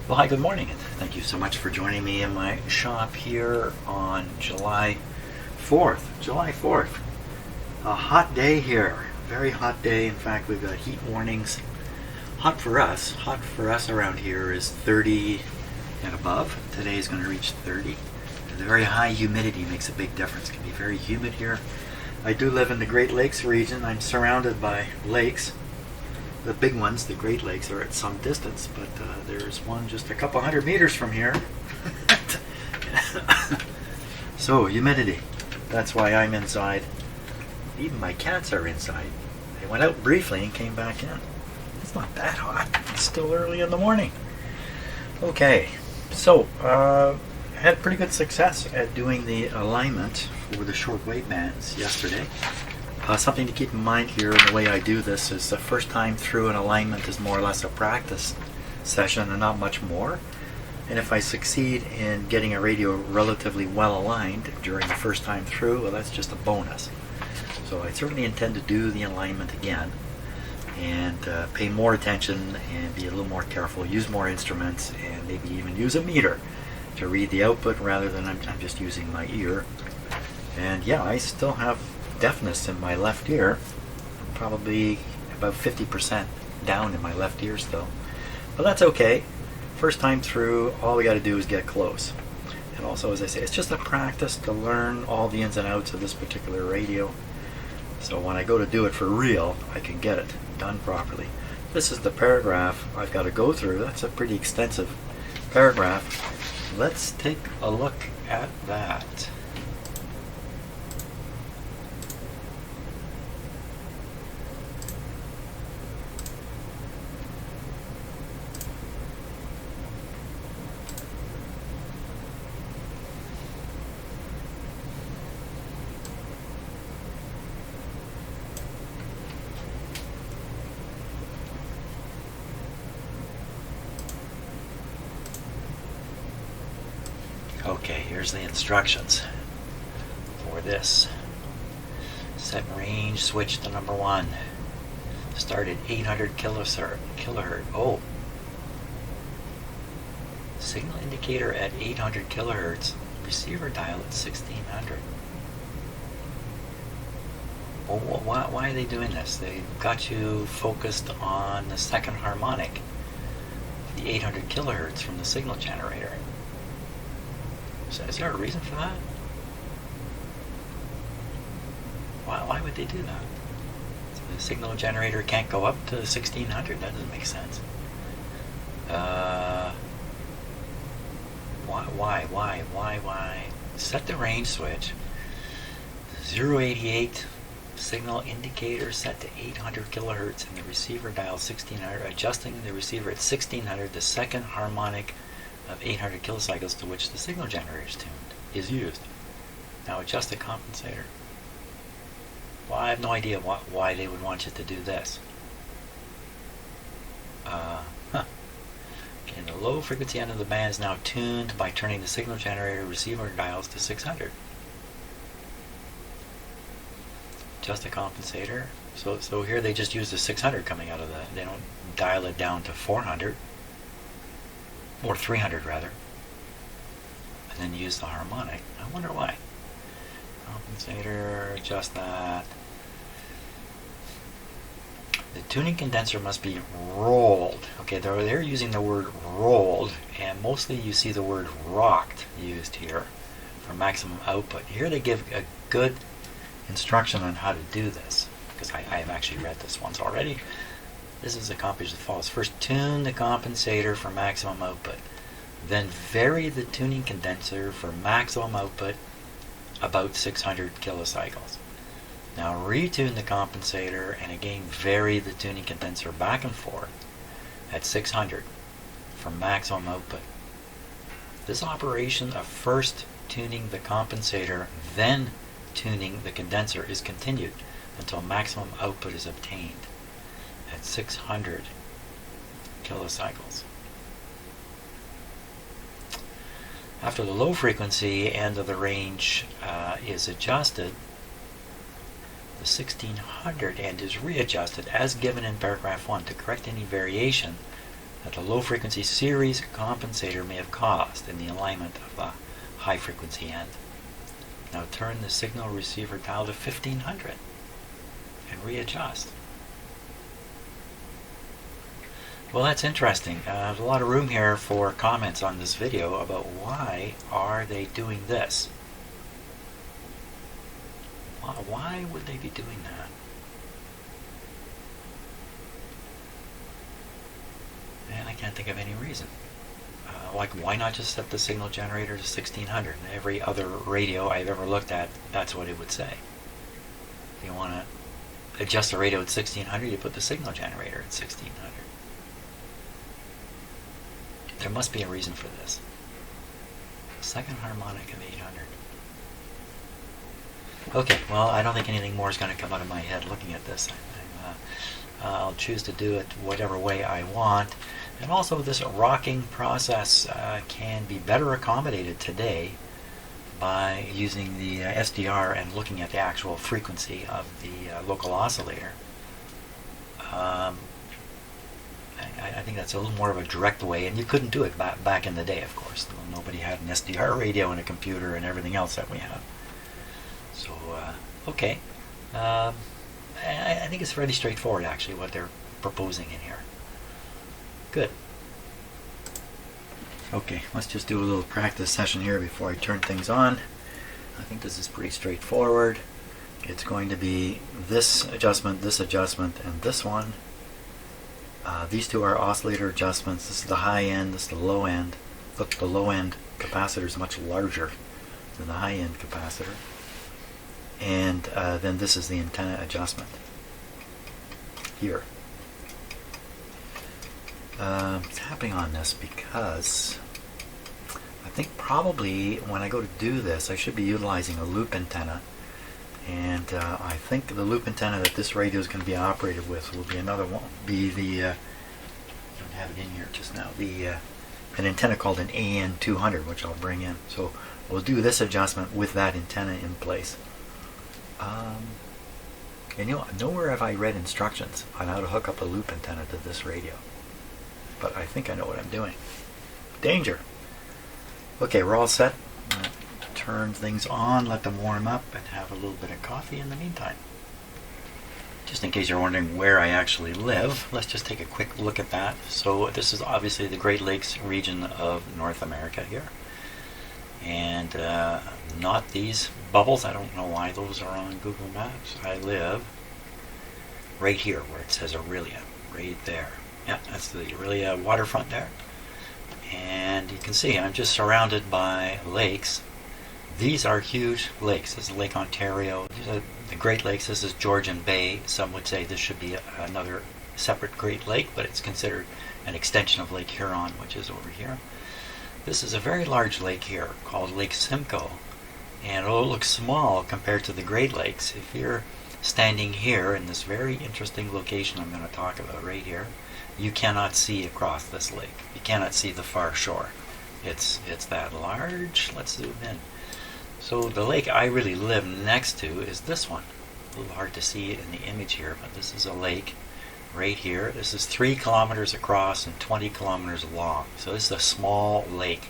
Well, hi, good morning, and thank you so much for joining me in my shop here on July 4th. July 4th. A hot day here. Very hot day. In fact, we've got heat warnings. Hot for us. Hot for us around here is 30 and above. Today is going to reach 30. The very high humidity makes a big difference. It can be very humid here. I do live in the Great Lakes region. I'm surrounded by lakes. The big ones, the Great Lakes, are at some distance, but there's one just a couple hundred meters from here. So, humidity. That's why I'm inside. Even my cats are inside. They went out briefly and came back in. It's not that hot. It's still early in the morning. Okay, so I had pretty good success at doing the alignment for the shortwave bands yesterday. Something to keep in mind here in the way I do this is the first time through an alignment is more or less a practice session and not much more. And if I succeed in getting a radio relatively well aligned during the first time through, well, that's just a bonus. So I certainly intend to do the alignment again and pay more attention and be a little more careful, use more instruments, and maybe even use a meter to read the output rather than I'm just using my ear. And yeah, I still have deafness in my left ear, probably about 50% down in my left ear still, but that's okay. First time through, all we got to do is get close. And also, as I say, it's just a practice to learn all the ins and outs of this particular radio, so when I go to do it for real, I can get it done properly. This is the paragraph I've got to go through. That's a pretty extensive paragraph. Let's take a look at that. Okay, here's the instructions for this. Set range switch to number 1. Start at 800 kilohertz. Oh. Signal indicator at 800 kilohertz. Receiver dial at 1600. Well, why are they doing this? They got you focused on the second harmonic, the 800 kilohertz from the signal generator. So is there a reason for that? Why would they do that? So the signal generator can't go up to 1600. That doesn't make sense. Why? Set the range switch. 088 signal indicator set to 800 kilohertz and the receiver dial 1600. Adjusting the receiver at 1600, the second harmonic of 800 kilocycles to which the signal generator is tuned is used. Now adjust the compensator. Well, I have no idea why they would want you to do this. Okay, the low frequency end of the band is now tuned by turning the signal generator receiver dials to 600. Adjust the compensator. So here they just use the 600 coming out of they don't dial it down to 400. Or 300 rather, and then use the harmonic. I wonder why. Compensator, adjust that. The tuning condenser must be rolled. Okay, they're using the word rolled, and mostly you see the word rocked used here for maximum output. Here they give a good instruction on how to do this, because I have actually read this once already. This is accomplished as follows. First, tune the compensator for maximum output. Then vary the tuning condenser for maximum output about 600 kilocycles. Now retune the compensator and again vary the tuning condenser back and forth at 600 for maximum output. This operation of first tuning the compensator, then tuning the condenser is continued until maximum output is obtained at 600 kilocycles. After the low frequency end of the range is adjusted, the 1600 end is readjusted as given in paragraph 1 to correct any variation that the low frequency series compensator may have caused in the alignment of the high frequency end. Now turn the signal receiver dial to 1500 and readjust. Well, that's interesting. There's a lot of room here for comments on this video about why are they doing this. Why would they be doing that? And I can't think of any reason. Like, why not just set the signal generator to 1600? Every other radio I've ever looked at, that's what it would say. If you want to adjust the radio at 1600, you put the signal generator at 1600. There must be a reason for this. Second harmonic of 800. Okay, well, I don't think anything more is going to come out of my head looking at this. I'll choose to do it whatever way I want. And also, this rocking process can be better accommodated today by using the SDR and looking at the actual frequency of the local oscillator. I think that's a little more of a direct way, and you couldn't do it back in the day, of course. Nobody had an SDR radio and a computer and everything else that we have. So, okay. I think it's fairly straightforward, actually, what they're proposing in here. Good. Okay, let's just do a little practice session here before I turn things on. I think this is pretty straightforward. It's going to be this adjustment, and this one. These two are oscillator adjustments. This is the high end, this is the low end. Look, the low end capacitor is much larger than the high end capacitor. And then this is the antenna adjustment here. Tapping on this because I think probably when I go to do this, I should be utilizing a loop antenna. And I think the loop antenna that this radio is going to be operated with will be another one. Be the I don't have it in here just now. An antenna called an AN200, which I'll bring in. So we'll do this adjustment with that antenna in place. And nowhere have I read instructions on how to hook up a loop antenna to this radio. But I think I know what I'm doing. Danger! Okay, we're all set. Turn things on, let them warm up, and have a little bit of coffee in the meantime. Just in case you're wondering where I actually live, let's just take a quick look at that. So this is obviously the Great Lakes region of North America here. And not these bubbles. I don't know why those are on Google Maps. I live right here where it says Aurelia, right there. Yeah, that's the Aurelia waterfront there. And you can see I'm just surrounded by lakes. These are huge lakes. This is Lake Ontario. These are the Great Lakes. This is Georgian Bay. Some would say this should be another separate Great Lake, but it's considered an extension of Lake Huron, which is over here. This is a very large lake here called Lake Simcoe, and although it looks small compared to the Great Lakes, if you're standing here in this very interesting location I'm going to talk about right here, you cannot see across this lake. You cannot see the far shore. It's that large. Let's zoom in. So the lake I really live next to is this one. A little hard to see it in the image here, but this is a lake right here. This is 3 kilometers across and 20 kilometers long. So this is a small lake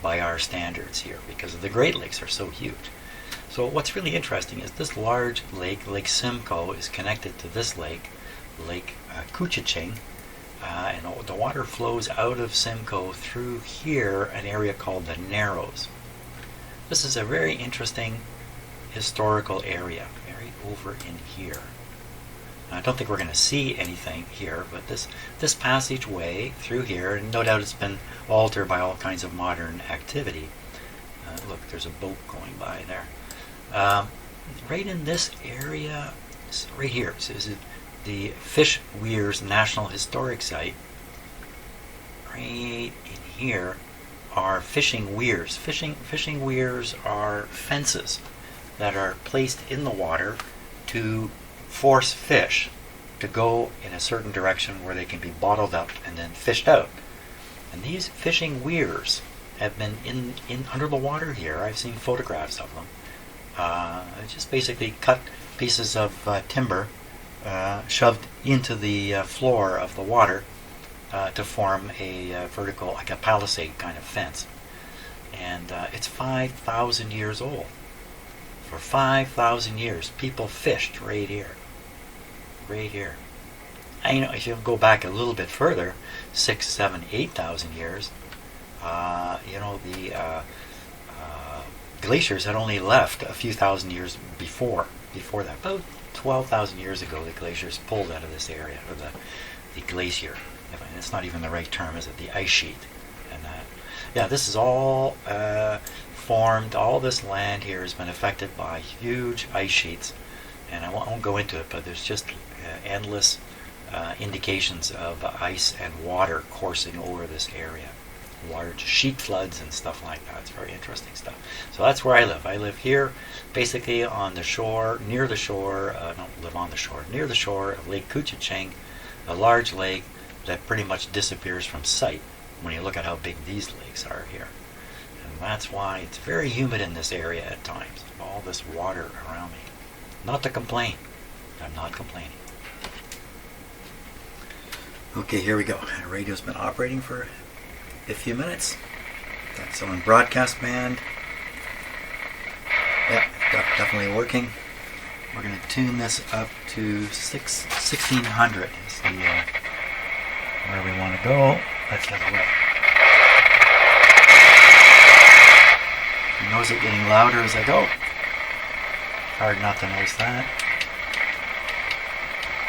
by our standards here because the Great Lakes are so huge. So what's really interesting is this large lake, Lake Simcoe, is connected to this lake, Lake Couchiching, and the water flows out of Simcoe through here, an area called the Narrows. This is a very interesting historical area, right over in here. Now, I don't think we're going to see anything here, but this passageway through here, and no doubt it's been altered by all kinds of modern activity. Look, there's a boat going by there. Right in this area, right here, so this is the Fish Weirs National Historic Site. Right in here are fishing weirs. Fishing weirs are fences that are placed in the water to force fish to go in a certain direction where they can be bottled up and then fished out. And these fishing weirs have been in under the water here. I've seen photographs of them. Just basically cut pieces of timber shoved into the floor of the water, to form a vertical, like a palisade kind of fence. And it's 5,000 years old. For 5,000 years, people fished right here. Right here. And, you know, if you go back a little bit further, 6, 7, 8,000 years, you know, the glaciers had only left a few thousand years before that. About 12,000 years ago, the glaciers pulled out of this area, or the glacier. It's not even the right term, is it? The ice sheet. And yeah, this is all formed. All this land here has been affected by huge ice sheets, and I won't go into it, but there's just endless indications of ice and water coursing over this area. Large sheet floods and stuff like that. It's very interesting stuff. So that's where I live. I live here, basically on the shore, near the shore, don't live on the shore, near the shore of Lake Couchiching, a large lake that pretty much disappears from sight when you look at how big these lakes are here. And that's why it's very humid in this area at times. All this water around me. Not to complain. I'm not complaining. Okay, here we go. The radio's been operating for a few minutes. That's on broadcast band. Yep, definitely working. We're going to tune this up to 1600 is the where we want to go. Let's have a look. You notice it getting louder as I go. Hard not to notice that.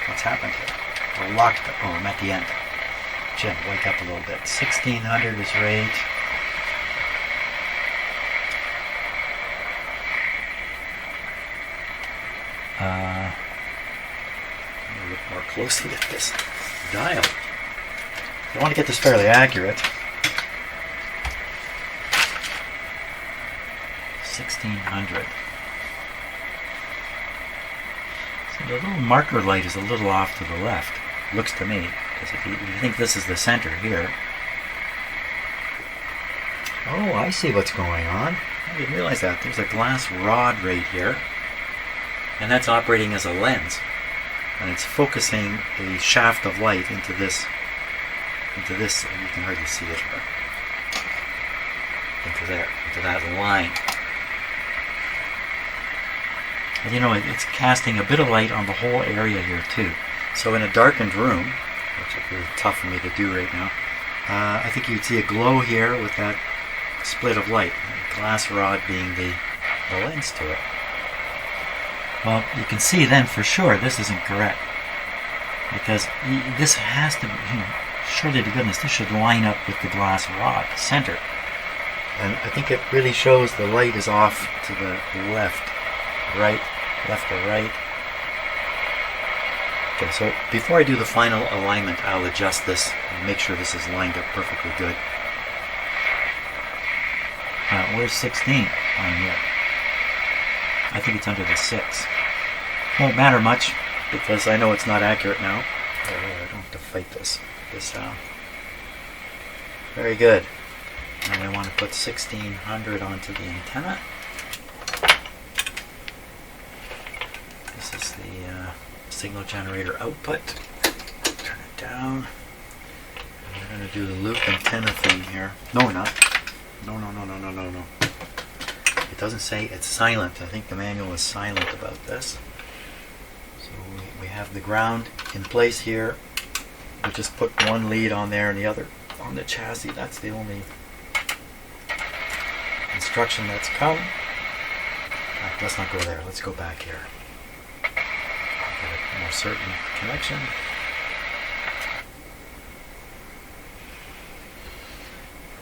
What's happened here? We're locked. Oh, I'm at the end. Jim, wake up a little bit. 1600 is right. Let me look more closely at this dial. I want to get this fairly accurate. 1600. So the little marker light is a little off to the left. Looks to me. Because if you think this is the center here. Oh, I see what's going on. I didn't realize that. There's a glass rod right here. And that's operating as a lens. And it's focusing a shaft of light into this. You can hardly see it here. Into that line. And you know, it's casting a bit of light on the whole area here too. So in a darkened room, which is really tough for me to do right now, I think you'd see a glow here with that split of light. The glass rod being the lens to it. Well, you can see then for sure this isn't correct. Because this has to, surely to goodness, this should line up with the glass rod, center. And I think it really shows the light is off to the left to right. Okay, so before I do the final alignment, I'll adjust this and make sure this is lined up perfectly good. Where's 16 on here? I think it's under the 6. Won't matter much because I know it's not accurate now. I don't have to fight this sound. Very good. And I want to put 1600 onto the antenna. This is the signal generator output. Turn it down. And we're going to do the loop antenna thing here. No, we're not. No. It doesn't say it's silent. I think the manual is silent about this. So we have the ground in place here. We just put one lead on there and the other on the chassis. That's the only instruction that's come. Right, let's not go there. Let's go back here. Get a more certain connection.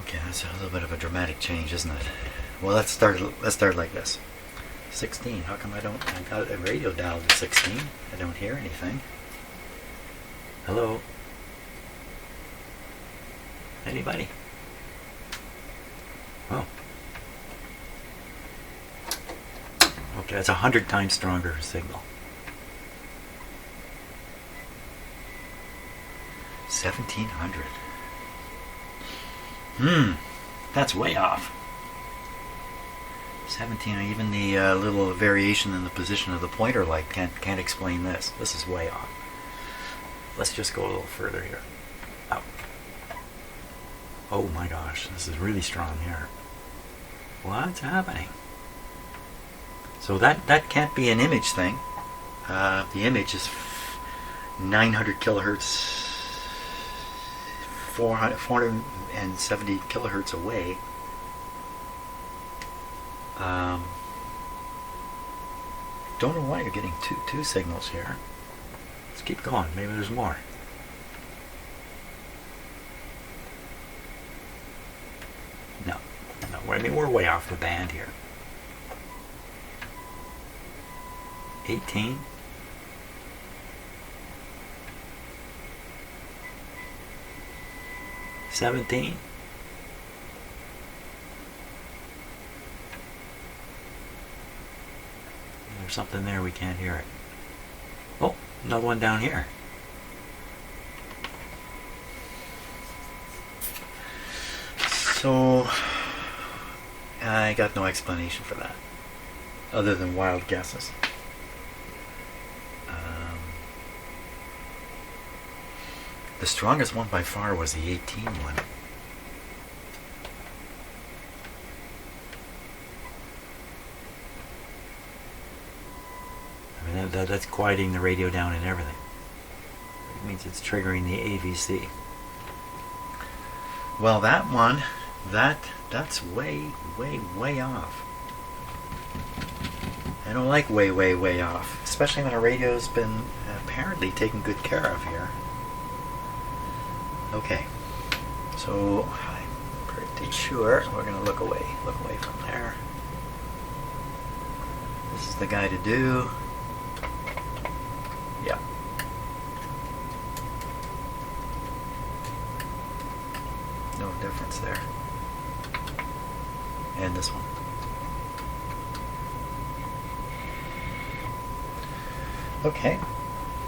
Okay, that's a little bit of a dramatic change, isn't it? Well, let's start like this. 16. How come I got a radio dialed at 16? I don't hear anything. Hello? Anybody? Oh. Okay, that's 100 times stronger signal. 1700. That's way off. 17, even the little variation in the position of the pointer light can't explain this. This is way off. Let's just go a little further here. Oh, Oh my gosh, this is really strong here. What's happening? So that can't be an image thing. The image is 900 kilohertz, 470 kilohertz away. Don't know why you're getting two signals here. Let's keep going. Maybe there's more. No. I mean, we're way off the band here. 18. $17. There's something there, we can't hear it. Oh, another one down here. So, I got no explanation for that, other than wild guesses. The strongest one by far was the 18 one. I mean, that's quieting the radio down and everything. It means it's triggering the AVC. Well, that one, that's way off. I don't like way off, especially when a radio's been apparently taken good care of here. Okay, so I'm pretty sure we're going to look away from there. This is the guy to do. Yeah. No difference there. And this one. Okay,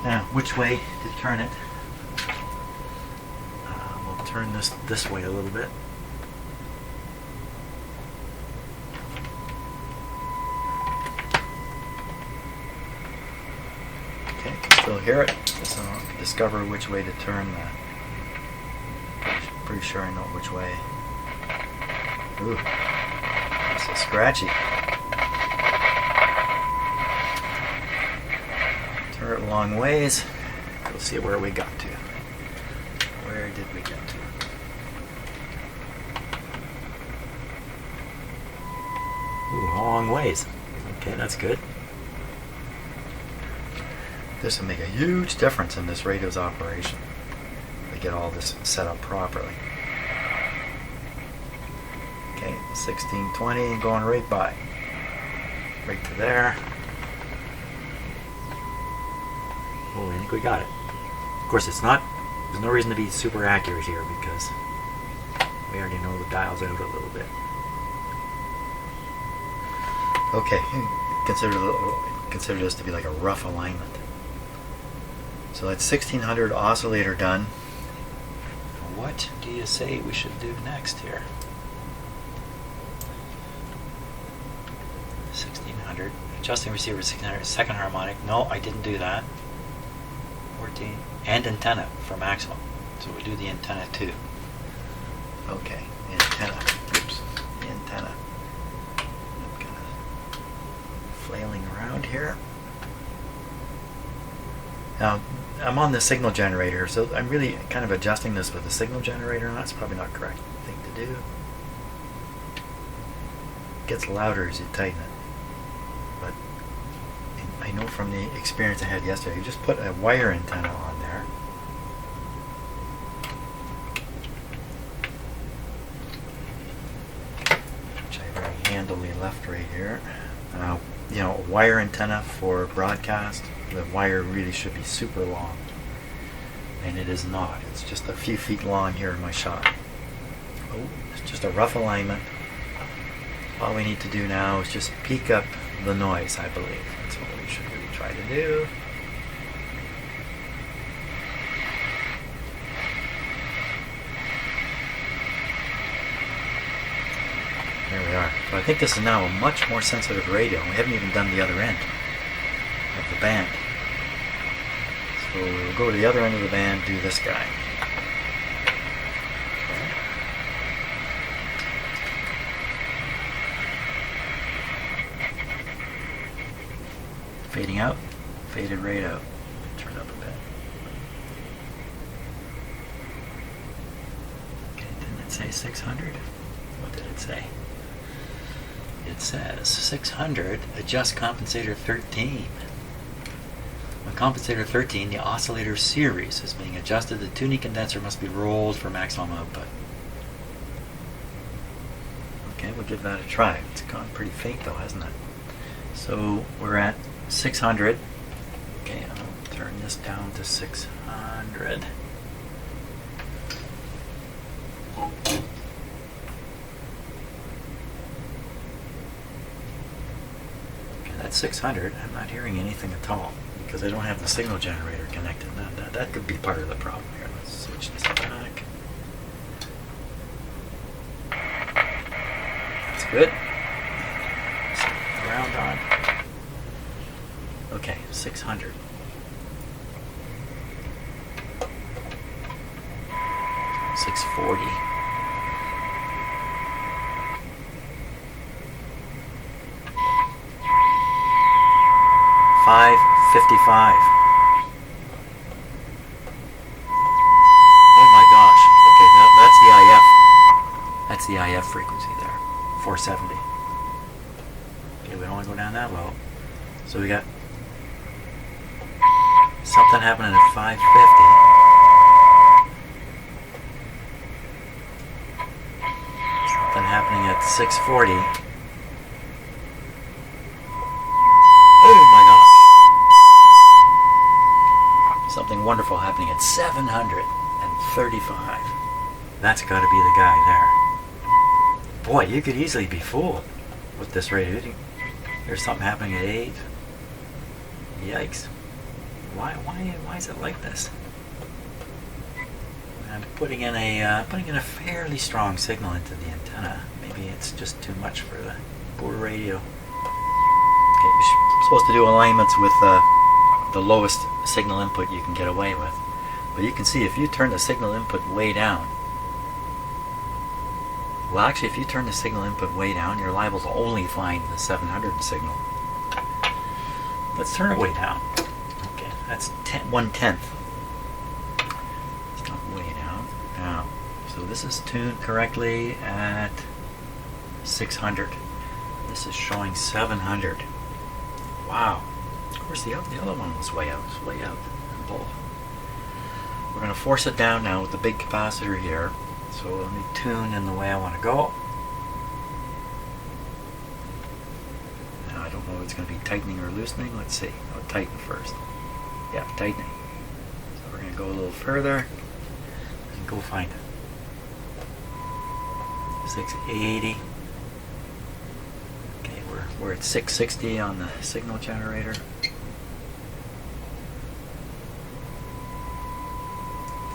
now which way to turn it? We'll turn this way a little bit. Okay, can still hear it. So I'll discover which way to turn that. Pretty sure I know which way. Ooh, this is scratchy. Turn it a long ways. We'll see where we got to. Where did we get to? Ooh, a long ways. Okay, that's good. This will make a huge difference in this radio's operation. We get all this set up properly. Okay, 1620 going right by. Right to there. Oh, I think we got it. Of course, it's not. There's no reason to be super accurate here because we already know the dial's out a little bit. Okay, consider this to be like a rough alignment. So that's 1600 oscillator done. What do you say we should do next here? 1600. Adjusting receiver 1600. Second harmonic. No, I didn't do that. 14. And antenna for maximum. So we do the antenna too. Okay, the antenna. Oops, the antenna. I'm kind of flailing around here. Now, I'm on the signal generator, so I'm really kind of adjusting this with the signal generator, and that's probably not the correct thing to do. It gets louder as you tighten it. But I know from the experience I had yesterday, you just put a wire antenna on there. Which I very handily left right here. You know, a wire antenna for broadcast, the wire really should be super long. And it is not. It's just a few feet long here in my shot. Oh, it's just a rough alignment. All we need to do now is just peak up the noise, I believe. That's what we should really try to do. There we are. So I think this is now a much more sensitive radio. We haven't even done the other end of the band. So we'll go to the other end of the band, do this guy. Okay. Fading out, faded right out. Turn up a bit. Okay, didn't it say 600? What did it say? It says 600, adjust compensator 13. On compensator 13, the oscillator series is being adjusted. The tuning condenser must be rolled for maximum output. Okay, we'll give that a try. It's gone pretty faint though, hasn't it? So we're at 600. Okay, I'll turn this down to 600. Okay, that's 600. I'm not hearing anything at all because I don't have the signal generator connected. That could be part of the problem here. Let's switch this back. That's good. Round on. Okay, 600. $640. $555. Oh my gosh. Okay, that's the IF. That's the IF frequency there. 470. Okay, we don't want to go down that low. So we got something happening at 550. Something happening at 640. Oh my gosh. Something wonderful happening at 735. That's got to be the guy there. Boy, you could easily be fooled with this radio. There's something happening at 8. Yikes. Why is it like this? I'm putting in a fairly strong signal into the antenna. Maybe it's just too much for the poor radio. Okay, you're supposed to do alignments with the lowest signal input you can get away with. But you can see if you turn the signal input way down, well actually if you turn the signal input way down, you're liable to only find the 700 signal. Let's turn it way down. Okay, that's 1/10. It's not way down. Now, so this is tuned correctly at 600. This is showing 700. Wow. Of course, the other one was way out. It's way out. We're going to force it down now with the big capacitor here. So let me tune in the way I want to go. Now I don't know if it's going to be tightening or loosening. Let's see. I'll tighten first. Yeah, tightening. So we're going to go a little further and go find it. 680. Okay, we're at 660 on the signal generator.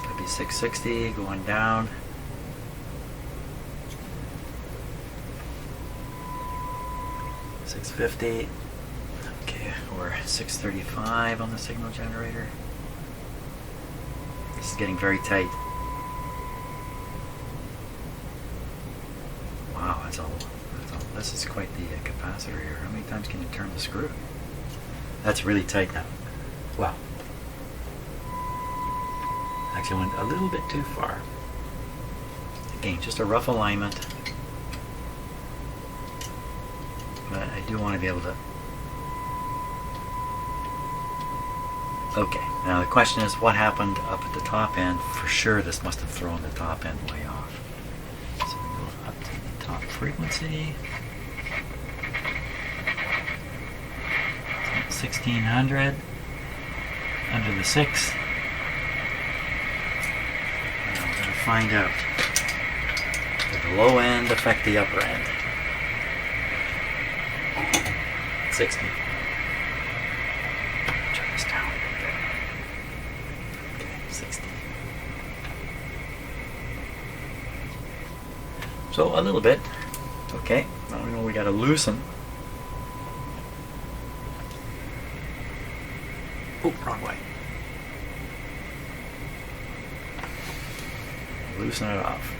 It'll be 660 going down. $650. Okay, we're at 635 on the signal generator. This is getting very tight. Wow, that's all. This is quite the capacitor here. How many times can you turn the screw? That's really tight now. Wow. Actually went a little bit too far. Again, just a rough alignment. But I do want to be able to... Okay, now the question is what happened up at the top end? For sure this must have thrown the top end way off. So we go up to the top frequency. 1600 under the 6. Now we're going to find out, did the low end affect the upper end? 60. Turn this down a bit. Okay, 60. So a little bit. Okay, now we know we got to loosen. Oh, wrong way. Loosen it off.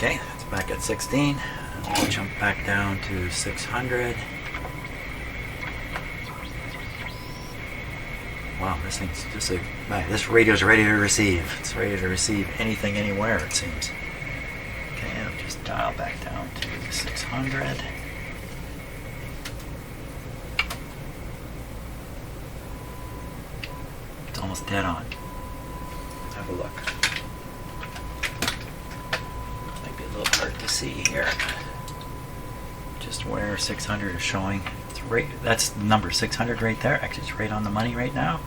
Okay, it's back at 16. I'll jump back down to 600. Wow, this thing's just this radio's ready to receive. It's ready to receive anything, anywhere, it seems. Okay, I'll just dial back down to 600. It's almost dead on. Have a look. Might be a little hard to see here. Just where 600 is showing. It's right. That's number 600 right there. Actually, it's right on the money right now.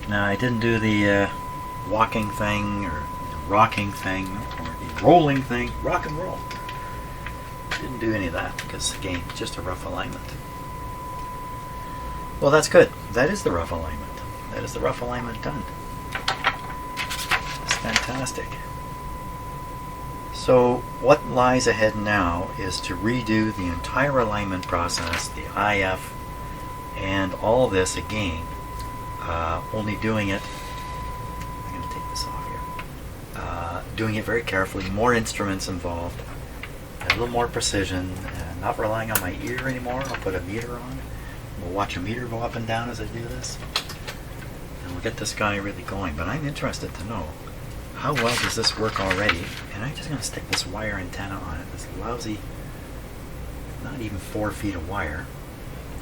Now, I didn't do the walking thing or the rocking thing or the rolling thing. Rock and roll. Didn't do any of that because, again, just a rough alignment. Well, that's good. That is the rough alignment. That is the rough alignment done. It's fantastic. So what lies ahead now is to redo the entire alignment process, the IF, and all this again. Only doing it, I'm going to take this off here, doing it very carefully, more instruments involved, a little more precision, not relying on my ear anymore. I'll put a meter on. We'll watch a meter go up and down as I do this, and we'll get this guy really going. But I'm interested to know, how well does this work already? And I'm just going to stick this wire antenna on it, this lousy, not even 4 feet of wire.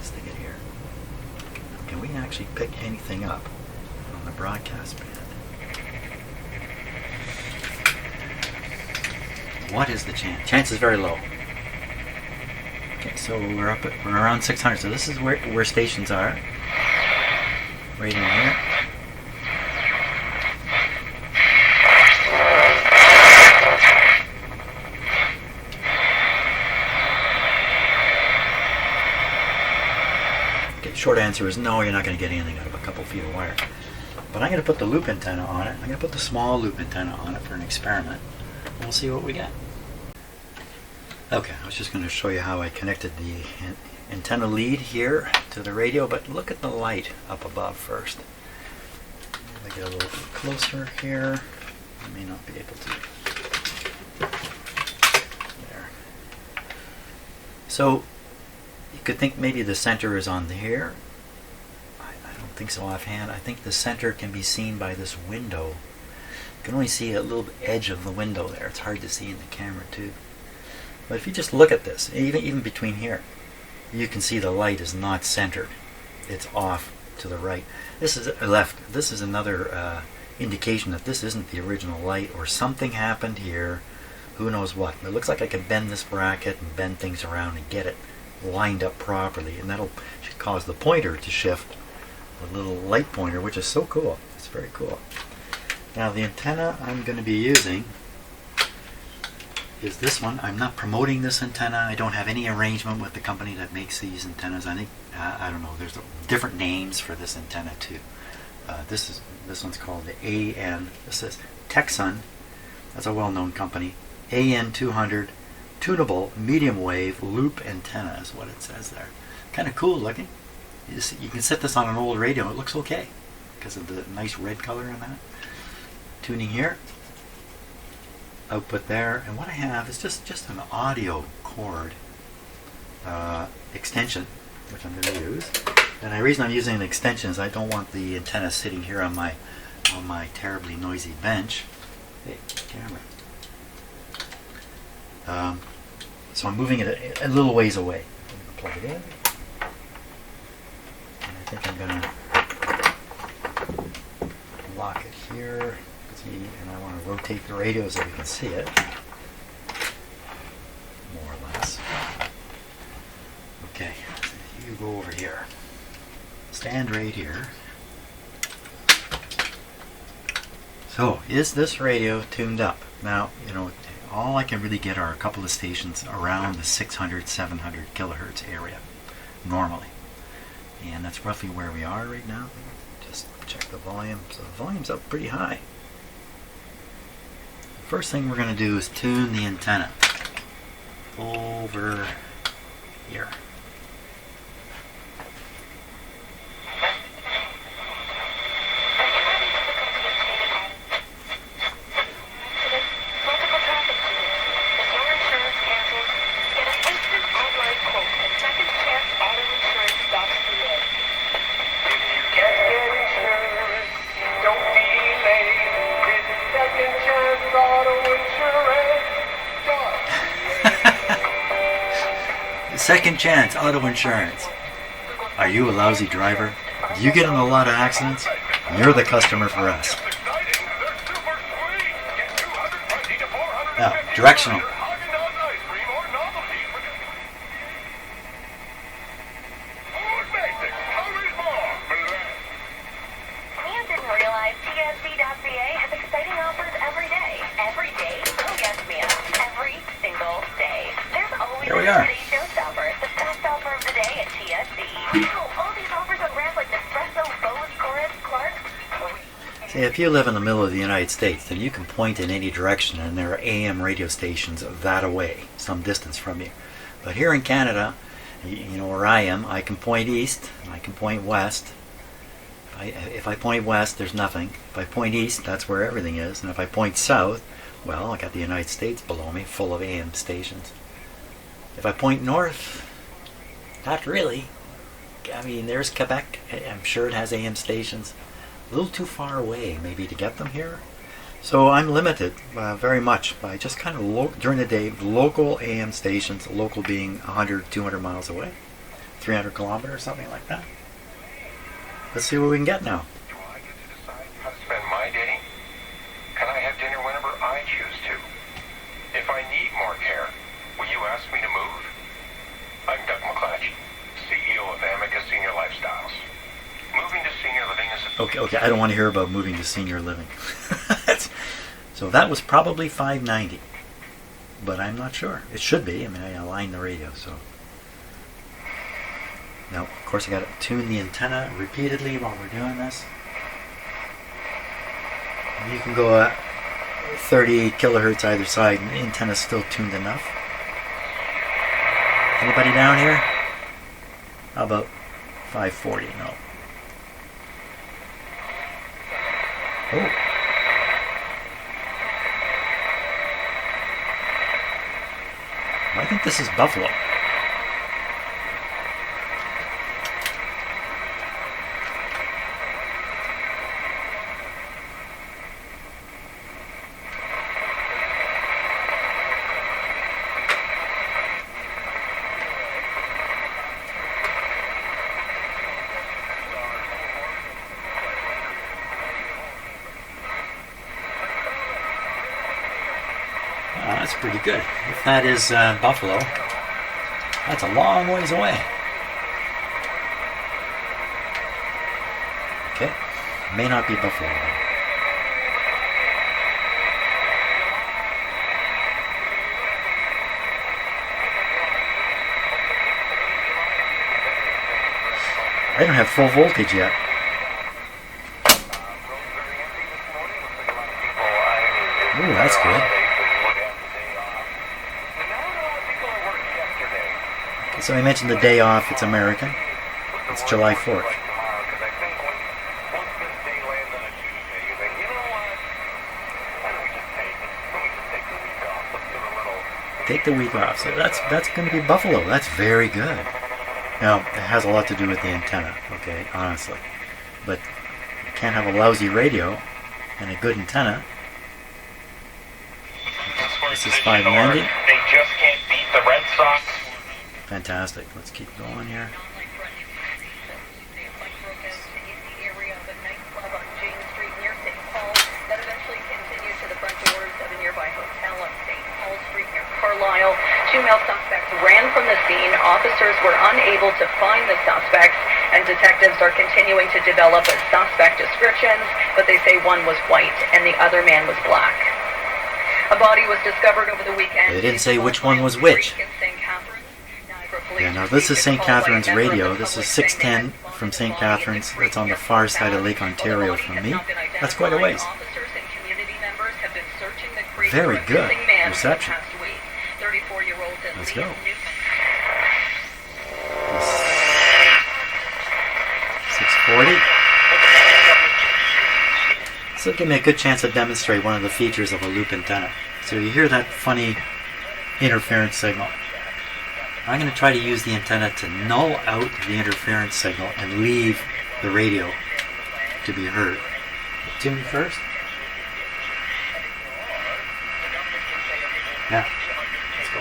Stick it here. Can we actually pick anything up on the broadcast band? What is the chance? Chance is very low. Okay, so we're around 600. So this is where stations are. Right in here. Short answer is no, you're not going to get anything out of a couple feet of wire. But I'm going to put the loop antenna on it. I'm going to put the small loop antenna on it for an experiment. We'll see what we get. Okay, I was just going to show you how I connected the antenna lead here to the radio, but look at the light up above first. If I get a little bit closer here, I may not be able to. There. So, you could think maybe the center is on here. I don't think so offhand. I think the center can be seen by this window. You can only see a little edge of the window there. It's hard to see in the camera too. But if you just look at this, even between here, you can see the light is not centered. It's off to the right. This is left. This is another indication that this isn't the original light, or something happened here. Who knows what. It looks like I can bend this bracket and bend things around and get it lined up properly, and that'll cause the pointer to shift, the little light pointer, which is so cool. It's very cool. Now the antenna I'm going to be using is this one. I'm not promoting this antenna. I don't have any arrangement with the company that makes these antennas. I think I don't know. There's different names for this antenna too. This one's called the AN. This is Texan. That's a well-known company. AN200. Tunable medium wave loop antenna is what it says there. Kind of cool looking. You can set this on an old radio. It looks okay because of the nice red color in that. Tuning here. Output there. And what I have is just an audio cord extension, which I'm going to use. And the reason I'm using an extension is I don't want the antenna sitting here on my terribly noisy bench. Hey, camera. So I'm moving it a little ways away. I'm going to plug it in. And I think I'm going to lock it here. See, and I want to rotate the radio so we can see it. More or less. Okay, you go over here. Stand right here. So, is this radio tuned up? Now, all I can really get are a couple of stations around the 600, 700 kilohertz area, normally. And that's roughly where we are right now. Just check the volume. So the volume's up pretty high. First thing we're going to do is tune the antenna over here. Second Chance Auto Insurance. Are you a lousy driver? Do you get in a lot of accidents? You're the customer for us. Now, directional. Here we are. See, if you live in the middle of the United States, then you can point in any direction and there are AM radio stations that away, some distance from you. But here in Canada, you know where I am, I can point east and I can point west. If I point west, there's nothing. If I point east, that's where everything is. And if I point south, well, I got the United States below me, full of AM stations. If I point north, not really. I mean, there's Quebec. I'm sure it has AM stations. A little too far away, maybe, to get them here. So I'm limited very much by just kind of, during the day, local AM stations, local being 100, 200 miles away, 300 kilometers, something like that. Let's see what we can get now. Do I get to decide how to spend my day? Can I have dinner whenever I choose to? If I need more care, will you ask me to move? I'm Doug McClatchy, CEO of Amica Senior Lifestyles. Moving to senior living is Okay, I don't want to hear about moving to senior living. So that was probably $5.90, but I'm not sure. It should be. I mean, I aligned the radio, so. Now, of course, I got to tune the antenna repeatedly while we're doing this. And you can go at 38 kilohertz either side, and the antenna's still tuned enough. Anybody down here? How about 540? No. Oh. I think this is Buffalo. That's pretty good. If that is Buffalo, that's a long ways away. Okay, may not be Buffalo. I don't have full voltage yet. Ooh, that's good. So I mentioned the day off, it's American. It's July 4th. Take the week off. So that's going to be Buffalo. That's very good. Now, it has a lot to do with the antenna, okay, honestly. But you can't have a lousy radio and a good antenna. This is 590. They just can't beat the Red Sox. Fantastic. Let's keep going here. Carlisle. 2 male suspects ran from the scene. Officers were unable to find the suspects, and detectives are continuing to develop suspect descriptions, but they say one was white and the other man was black. A body was discovered over the weekend. They didn't say which one was which. Yeah, now this is St. Catharines Radio. This is 610 from St. Catharines. It's on the far side of Lake Ontario from me. That's quite a ways. Very good reception. Let's go. 640. This will give me a good chance to demonstrate one of the features of a loop antenna. So you hear that funny interference signal. I'm going to try to use the antenna to null out the interference signal and leave the radio to be heard. Tune first. Yeah. Let's go.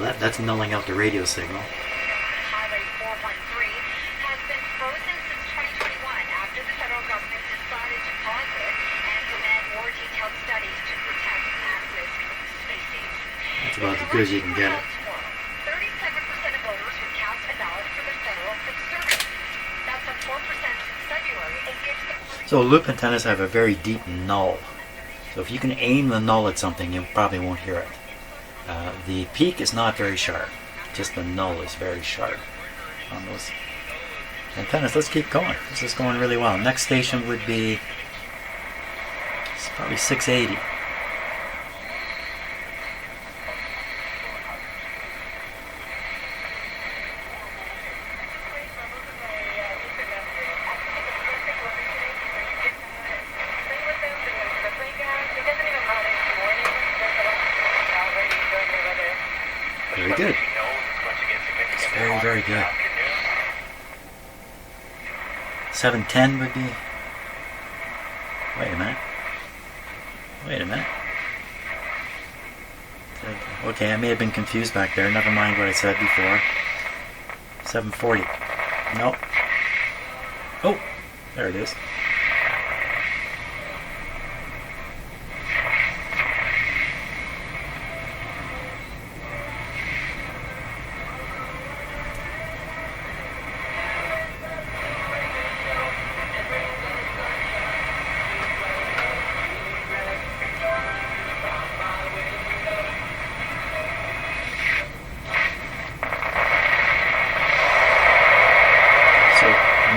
that's nulling out the radio signal. Highway 413 has been frozen since 2021 after the federal government decided to pause it and demand more detailed studies to protect at-risk species. That's about as good as you can get it. 37% of voters would cast a ballot for the federal fixed service. That's up 4% since February and gives the So loop antennas have a very deep null. So if you can aim the null at something, you probably won't hear it. The peak is not very sharp. Just the null is very sharp on those antennas. Let's keep going. This is going really well. Next station would be, it's probably 680. Very good. It's very, very good. 710 would be... Wait a minute. Wait a minute. Okay, I may have been confused back there. Never mind what I said before. 740. Nope. Oh, there it is.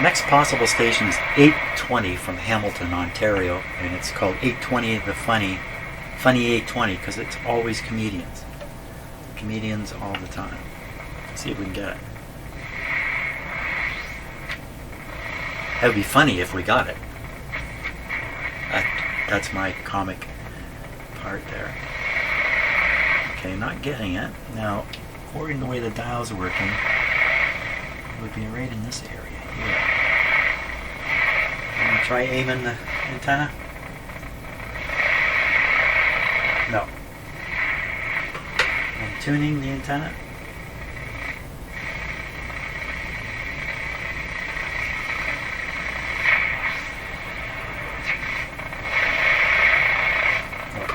Next possible station is 820 from Hamilton, Ontario, and it's called 820 the funny 820 because it's always comedians. Comedians all the time. Let's see if we can get it. That would be funny if we got it. That's my comic part there. Okay, not getting it. Now, according to the way the dials are working, it would be right in this area here. I'm going to try aiming the antenna. No. I'm tuning the antenna.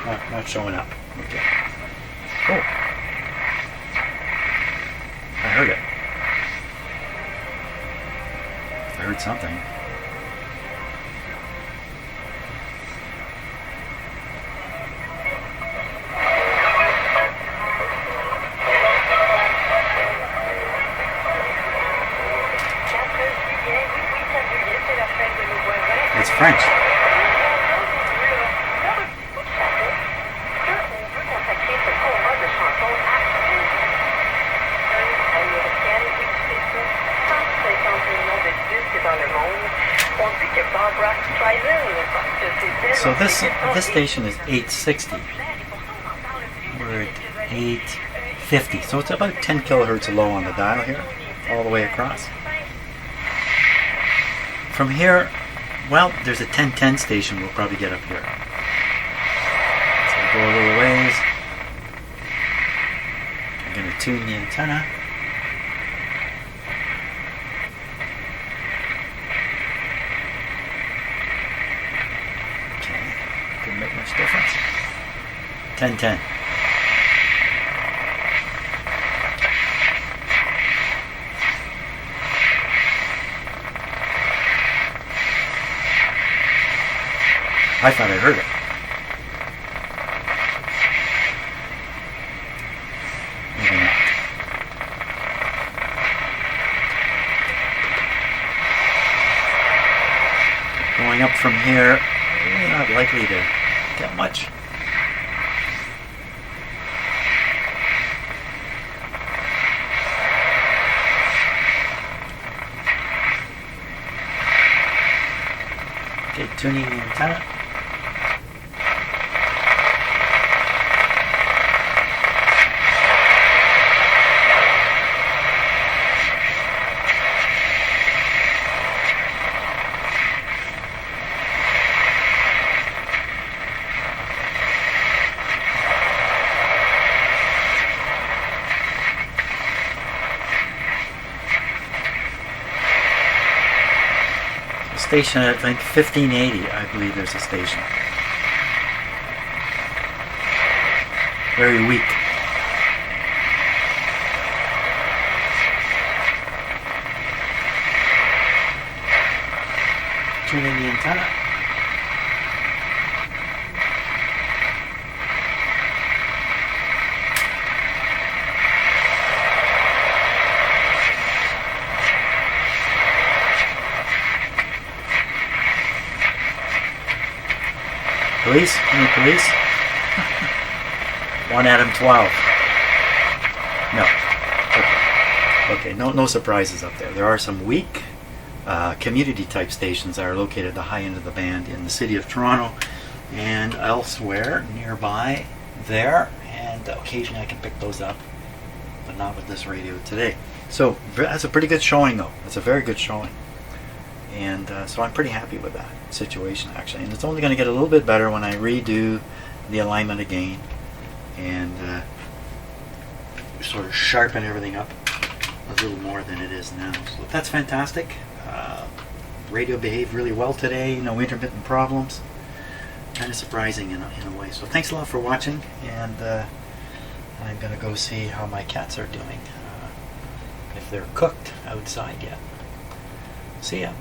Oh, not showing up. Okay. Oh. I heard it. I heard something. It's French. So this station is 860. We're at 850. So it's about 10 kilohertz low on the dial here, all the way across. From here, well, there's a 1010 station we'll probably get up here. So we'll go a little ways. I'm going to tune the antenna. Didn't make much difference. 1010. I thought I heard it. Maybe not. Going up from here, we're not likely to get much. Okay, tuning the antenna. station at, I think, 1580, I believe there's a station. Very weak. Tune in the antenna. Police? Any police? 1 Adam 12. No. Okay, no surprises up there. There are some weak community type stations that are located at the high end of the band in the city of Toronto and elsewhere nearby there, and occasionally I can pick those up, but not with this radio today. So that's a pretty good showing though. It's a very good showing. And so I'm pretty happy with that situation actually, and it's only going to get a little bit better when I redo the alignment again and sort of sharpen everything up a little more than it is now. So that's fantastic. Radio behaved really well today, no intermittent problems. Kind of surprising in a way. So thanks a lot for watching, and I'm going to go see how my cats are doing, if they're cooked outside yet. See ya.